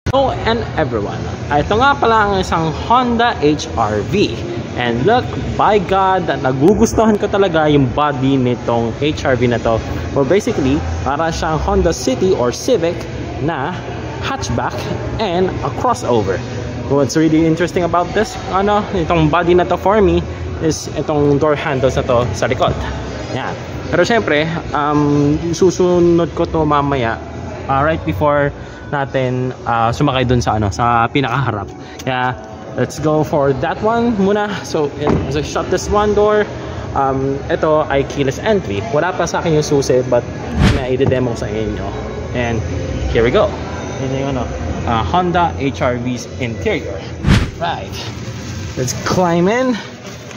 Hello and everyone, ito nga pala ang isang Honda HR-V. And look, by God, nagugustuhan ko talaga yung body nitong HR-V na to. Well, basically, para siyang Honda City or Civic na hatchback and a crossover. What's really interesting about this, itong body na to for me, is itong door handles na to sa likod. Yan. Pero syempre, susunod ko to mamaya, right before natin sumakay dun sa sa pinakaharap. Kaya let's go for that one muna. So as I shut this one door, ito ay keyless entry. Wala pa sa akin yung susi, but i-demo sa inyo. And here we go. Yan yung Honda HR-V's interior. Right, let's climb in.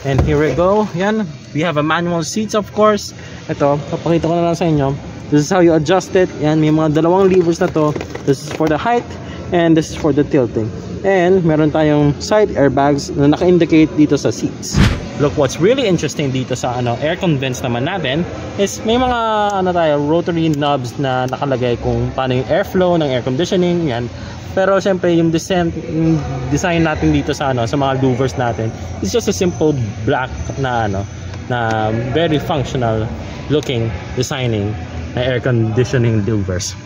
And here we go. Yan, we have a manual seats, of course. Ito, papakita ko na lang sa inyo. This is how you adjust it. Yan, may mga dalawang levers na to. This is for the height and this is for the tilting. And meron tayong side airbags na naka-indicate dito sa seats. Look, what's really interesting dito sa aircon vents naman natin is may mga rotary knobs na nakalagay kung paano yung airflow ng air conditioning. Yan. Pero syempre yung design natin dito sa sa mga louvers natin, it's just a simple black na na very functional looking designing na air conditioning louvers.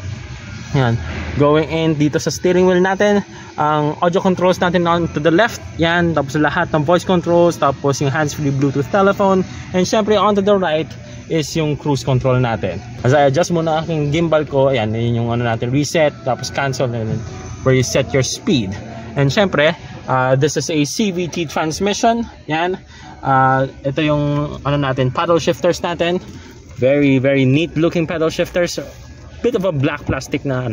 Yan. Going in dito sa steering wheel natin, ang audio controls natin on to the left. Yan, tapos lahat ng voice controls, tapos yung hands-free Bluetooth telephone, and syempre on to the right is yung cruise control natin. As I adjust muna aking gimbal ko, ayan, yun yung natin, reset, tapos cancel, and where you set your speed. And syempre, this is a CVT transmission. Yan, ito yung natin, paddle shifters natin. Very neat looking paddle shifters. Bit of a black plastic na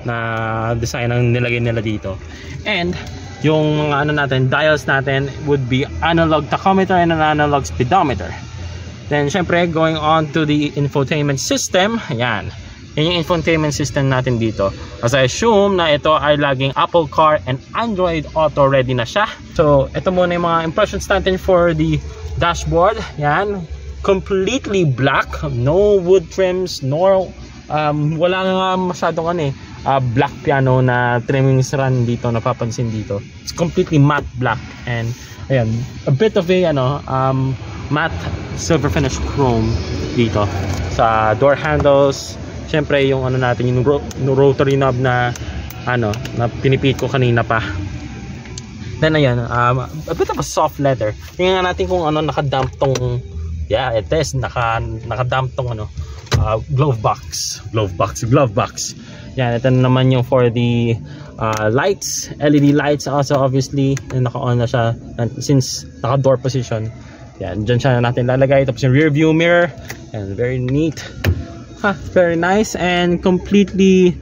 na design ang nilagay nila dito. And yung mga natin, dials natin would be analog tachometer and an analog speedometer. Then syempre going on to the infotainment system. Ayan. Yan yung infotainment system natin dito. As I assume na ito ay laging Apple Car and Android Auto ready na siya. So ito muna yung mga impressions natin for the dashboard. Yan. Completely black, no wood trims, nor wala nga masyadong black piano na trimmings run dito napapansin dito. It's completely matte black, and ayan, a bit of a matte silver finish chrome dito sa door handles. Syempre yung natin yung rotary knob na na pinipit ko kanina pa. Then ayan, a bit of a soft leather. Tingnan natin kung nakadamp tong. Yeah, it is nakadamp tong glove box. Yan, ito naman yung for the lights, LED lights also obviously, naka-on na siya since naka-door position. Yan, dyan siya natin lalagay. Tapos yung rear view mirror, and very neat. Very nice, and completely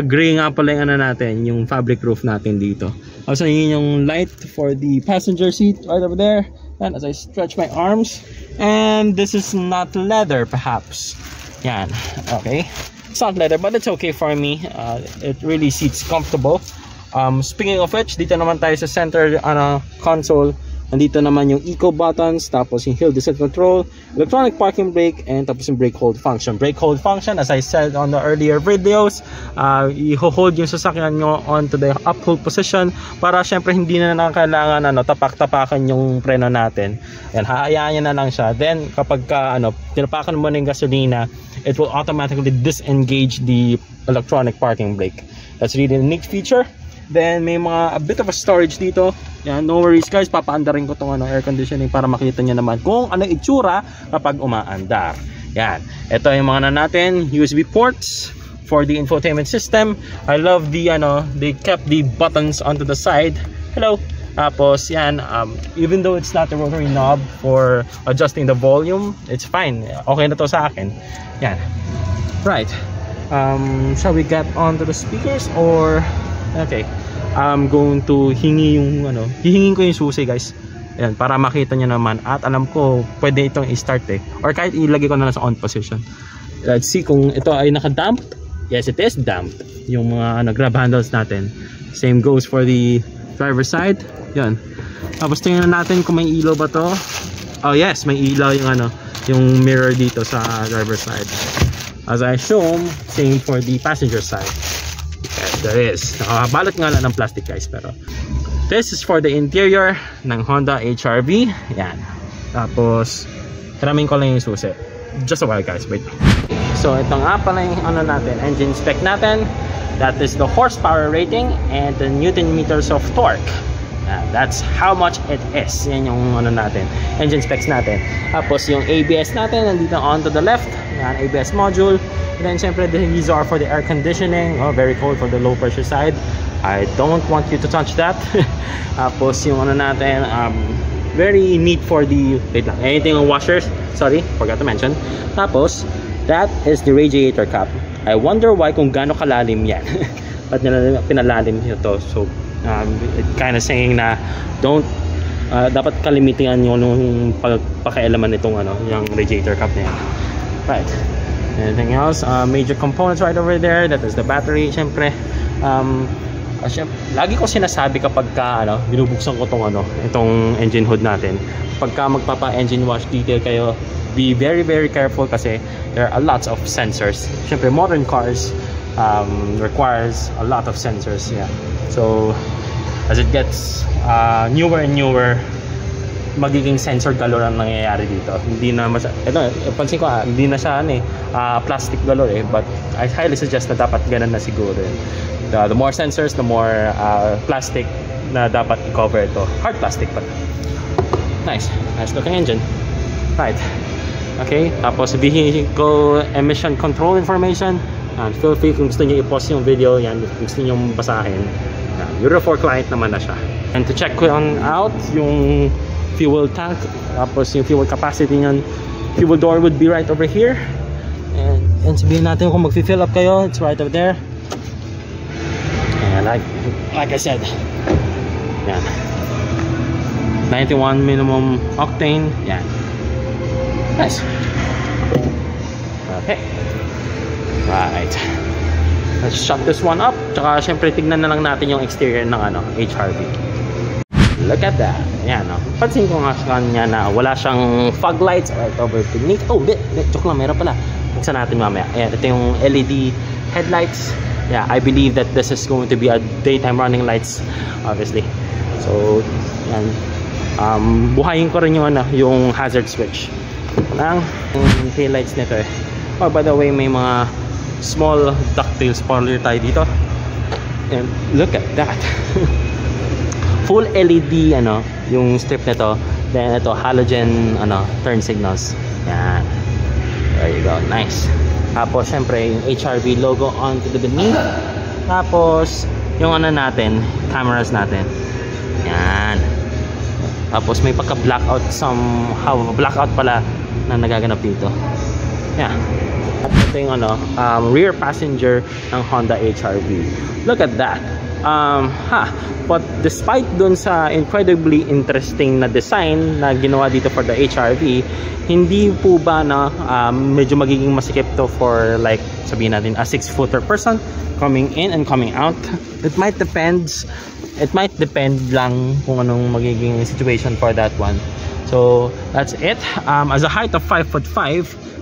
gray nga pala yung natin, yung fabric roof natin dito. Also yun yung light for the passenger seat right over there. And as I stretch my arms, and this is not leather perhaps. Yan, okay. It's not leather, but it's okay for me. It really seats comfortable. Speaking of which, dito naman tayo sa center console. Nandito naman yung eco buttons, tapos yung hill descent control, electronic parking brake, and tapos yung brake hold function. Brake hold function, as I said on the earlier videos, i-hold yung sasakyan nyo onto the uphold position para syempre hindi na kailangan tapak-tapakan yung preno natin. Yan, hayaan nyo na lang siya. Then kapag tinapakan mo na yung gasolina, it will automatically disengage the electronic parking brake. That's really a neat feature. Then may a bit of a storage dito. Yan, no worries guys, papaandarin ko tong air conditioning para makita nyo naman kung ano itsura kapag umaandar. Yan, ito yung mga natin, USB ports for the infotainment system. I love the they kept the buttons onto the side. Hello. Tapos yan, even though it's not a rotary knob for adjusting the volume, it's fine. Okay na to sa akin. Yan. Right. Shall we get onto the speakers or okay. I'm going to hihingin ko yung susi guys. Ayan, para makita nyo naman. At alam ko, pwede itong i-start or kahit ilagay ko na lang sa on position. Let's see kung ito ay naka-damp. Yes, it is damp. Yung mga grab handles natin. Same goes for the driver side. Yan. Tapos tingnan natin kung may ilaw ba to. Oh yes, may ilaw yung mirror dito sa driver side. As I assume, same for the passenger side. Okay. there is. Nakabalot nga lang ng plastic guys, pero this is for the interior ng Honda HR-V. Yan. Tapos hiramin ko lang yung susi. Just a while guys, wait. So ito nga pala yung ano natin, engine spec natin. That is the horsepower rating and the Newton meters of torque. That's how much it is. Yan yung ano natin, engine specs natin. Tapos yung ABS natin nandito on to the left. Yan, ABS module. And then syempre these are for the air conditioning. Oh, very cold for the low pressure side. I don't want you to touch that. Tapos yung ano natin, very neat for the, wait lang, anything on washers. Sorry, forgot to mention. Tapos that is the radiator cap. I wonder why kung gaano kalalim yan. Ba't pinalalim nyo to? So it kind of saying na don't dapat kalimitan yung pagpakialaman nitong ano, yung radiator cap na yan. Right. Anything else? Major components right over there. That is the battery. Syempre lagi ko sinasabi kapag ka ano, binubuksan ko itong engine hood natin, pagka magpapa engine wash detail kayo, be very careful kasi there are lots of sensors. Syempre modern cars requires a lot of sensors. Yeah. So as it gets newer and newer, magiging sensor galore ang nangyayari dito. Hindi na ito, pansin ko hindi na siya plastic galore but I highly suggest na dapat ganun na siguro. The more sensors, the more plastic na dapat i-cover ito. Hard plastic but nice looking engine. Right. Okay, tapos vehicle emission control information. And feel free kung gusto niyo i-pause yung video, yan, kung gusto niyo basahin. Euro 4 client naman na siya. And to check out yung fuel tank, tapos yung fuel capacity niyan, fuel door would be right over here. And sabihin natin kung mag-fill up kayo, it's right over there. And like I said, yan, 91 minimum octane. Yan, nice. Okay. Right. Let's shut this one up. Tsaka syempre tignan na lang natin yung exterior ng HR-V. Look at that. Ayan, pansin ko nga sa kanya na wala siyang fog lights right over beneath. Oh, joke lang, meron pala. Buksan natin mamaya. Ayan, ito yung LED headlights. Yeah, I believe that this is going to be a daytime running lights, obviously. So, yan. Buhayin ko rin yung hazard switch. Lang yung tail lights nito eh. Oh, by the way, may mga small ducktail spoiler tayo dito. And look at that. Full LED yung strip nito. Then ito halogen turn signals. Yan. There you go. Nice. Tapos syempre yung HR-V logo onto the beneath. Tapos yung natin, cameras natin. Yan. Tapos may pagka blackout, somehow blackout pala na nagaganap dito. Yeah. At ito yung rear passenger ng Honda HR-V. Look at that. But despite dun sa incredibly interesting na design na ginawa dito for the HR-V, hindi po ba medyo magiging masikip to for like sabihin natin a 6-footer person coming in and coming out? It might depend lang kung anong magiging situation for that one. So that's it. As a height of 5'5",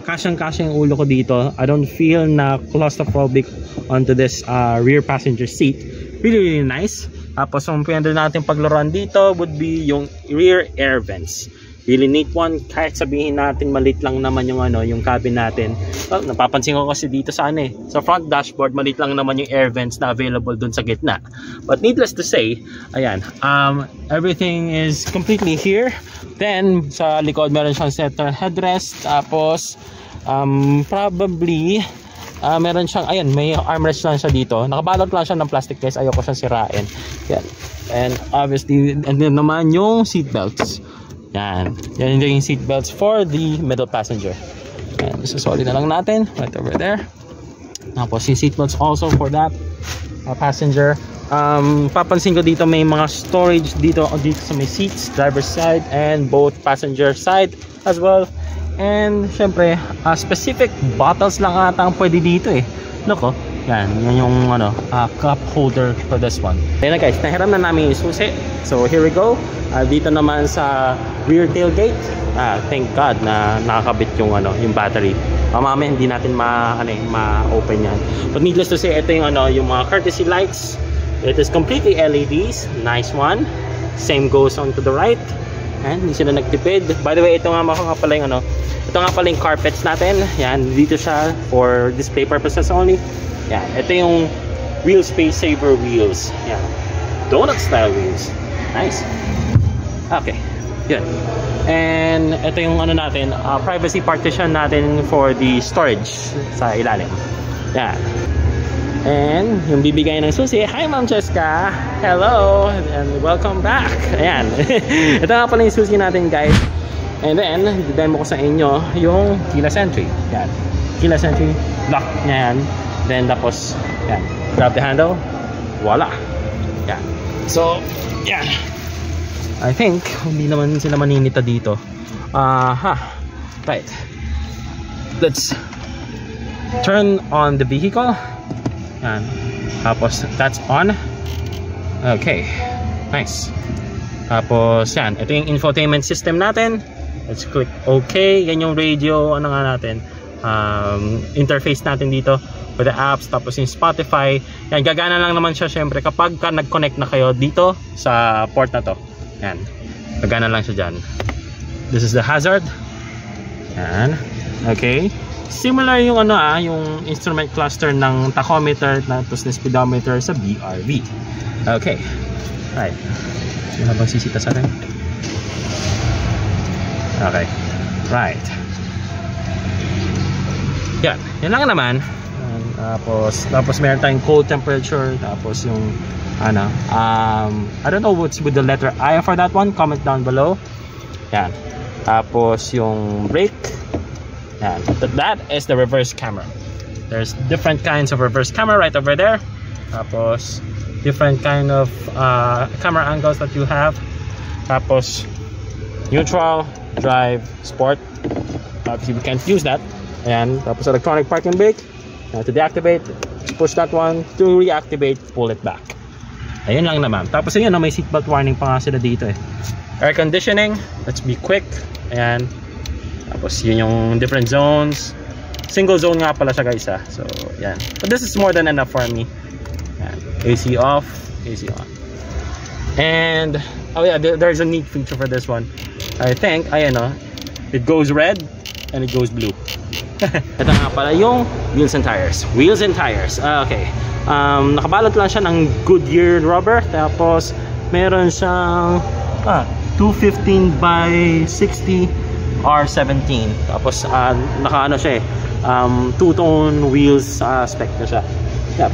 kasyang-kasya yung ulo ko dito. I don't feel na claustrophobic onto this rear passenger seat. Really nice. Tapos ang pwede natin paglaruan dito would be yung rear air vents. Really neat one. Kahit sabihin natin maliit lang naman yung yung cabin natin. Well, napapansin ko kasi dito sa sa front dashboard maliit lang naman yung air vents na available dun sa gitna. But needless to say, ayan, everything is completely here. Then sa likod meron siyang center headrest. Tapos probably meron siyang, ayan, may armrest lang siya dito. Nakabalot lang siya ng plastic case. Ayoko siyang sirain. Yan. And obviously, and then naman yung seat belts. Yan. Yan yung seat belts for the middle passenger. And susoli na lang natin. Right over there. Tapos yung seat belts also for that passenger. Papansin ko dito may mga storage dito sa may seats, driver's side and both passenger side as well. And syempre specific bottles lang ata ang pwede dito eh. Look, Yan yung ano, cup holder for this one. Ayun na guys, nahiram na namin yung susi. So here we go. Dito naman sa rear tailgate. Thank God na nakakabit yung ano, yung battery. Mamaya hindi natin ma-open yan. But needless to say, ito yung ano, yung mga courtesy lights. It is completely LEDs. Nice one. Same goes on to the right. And hindi sila nagtipid. By the way, ito nga pala yung ano, ito nga pala yung carpets natin. Yan, dito siya for display purposes only. Yan, ito yung wheel space saver wheels. Yan, donut style wheels. Nice. Okay, good. And ito yung ano natin, privacy partition natin for the storage sa ilalim. Yan. And yung bibigay ng susi, hi Ma'am Cheska, hello and welcome back. Ayan. Ito nga pala yung susi natin guys. And then demo ko sa inyo yung keyless entry. Yan, keyless entry lock. Yan. Then tapos yan, grab the handle, voila. Yan. So yan, I think hindi naman sila maninita dito. Right, let's turn on the vehicle. Yan. Tapos that's on. Okay, nice. Tapos yan, ito yung infotainment system natin. Let's click OK. Yan yung radio, ano nga natin, interface natin dito for the apps. Tapos yung Spotify. Yan, gagana lang naman siya syempre kapag nag-connect na kayo dito sa port na to. Yan, gagana lang siya dyan. This is the hazard. Yan. Okay. Similar yung ano yung instrument cluster ng tachometer tapos ng speedometer sa BRV. Okay. Right. Sino bang sisita sa atin? Okay. Right. Yan. Yan lang naman. Tapos meron tayong cold temperature. Tapos yung ano, I don't know what's with the letter I for that one. Comment down below. Yan. Tapos yung brake. Yan. That is the reverse camera. There's different kinds of reverse camera right over there. Tapos different kind of camera angles that you have. Tapos neutral, drive, sport. Obviously we can't use that. And tapos electronic parking brake. To deactivate, push that one. To reactivate, pull it back. Ayun lang naman. Tapos ayun, may seatbelt warning pa nga sila dito eh. Air conditioning, let's be quick. Ayan. Tapos yun yung different zones. Single zone nga pala siya guys So yan. But this is more than enough for me. Yan. AC off, AC on. And oh yeah, there's a neat feature for this one. I think, ayan it goes red and it goes blue. Ito nga pala yung wheels and tires. Wheels and tires. Okay. Nakabalot lang siya ng Goodyear rubber. Tapos meron siyang 215 by 60 R17. Tapos naka siya two-tone wheels spec na siya. Yep.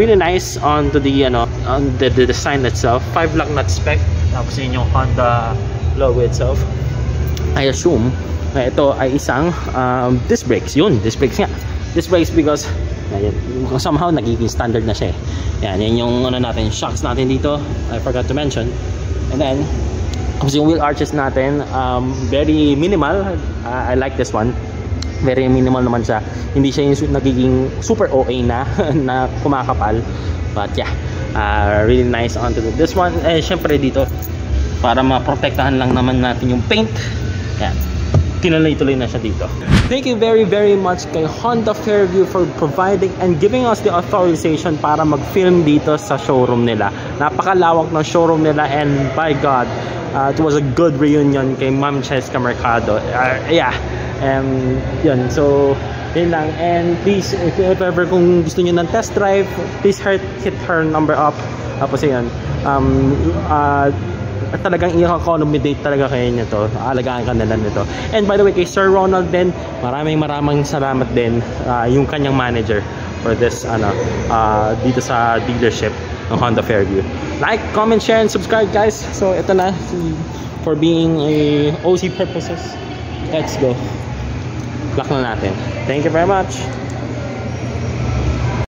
Really nice on the design itself. 5 lug nut spec. Tapos yun yung Honda logo itself. I assume na ito ay isang disc brakes. Yun, disc brakes nga. Disc brakes because somehow nagiging standard na siya Yan yung natin, shocks natin dito. I forgot to mention. And then kasi yung wheel arches natin very minimal. I like this one. Very minimal naman siya. Hindi siya yung nagiging super OA na na kumakapal. But yeah, really nice onto this one. Syempre dito para maprotektahan lang naman natin yung paint. Yan. Tinuloy-tuloy na siya dito. Thank you very much kay Honda Fairview for providing and giving us the authorization para mag-film dito sa showroom nila. Napakalawak ng showroom nila and by God, it was a good reunion kay Ma'am Cheska Mercado. Yun. So, yun lang. And please, if ever kung gusto nyo ng test drive, please hit her number up. Tapos yun. Talagang i-accommodate talaga kayo nito. Alagaan ka nila nito. And by the way, kay Sir Ronald din, maraming salamat din yung kanyang manager for this dito sa dealership ng Honda Fairview. Like, comment, share, and subscribe guys. So ito na for being a OC purposes. Let's go. Lock na natin. Thank you very much.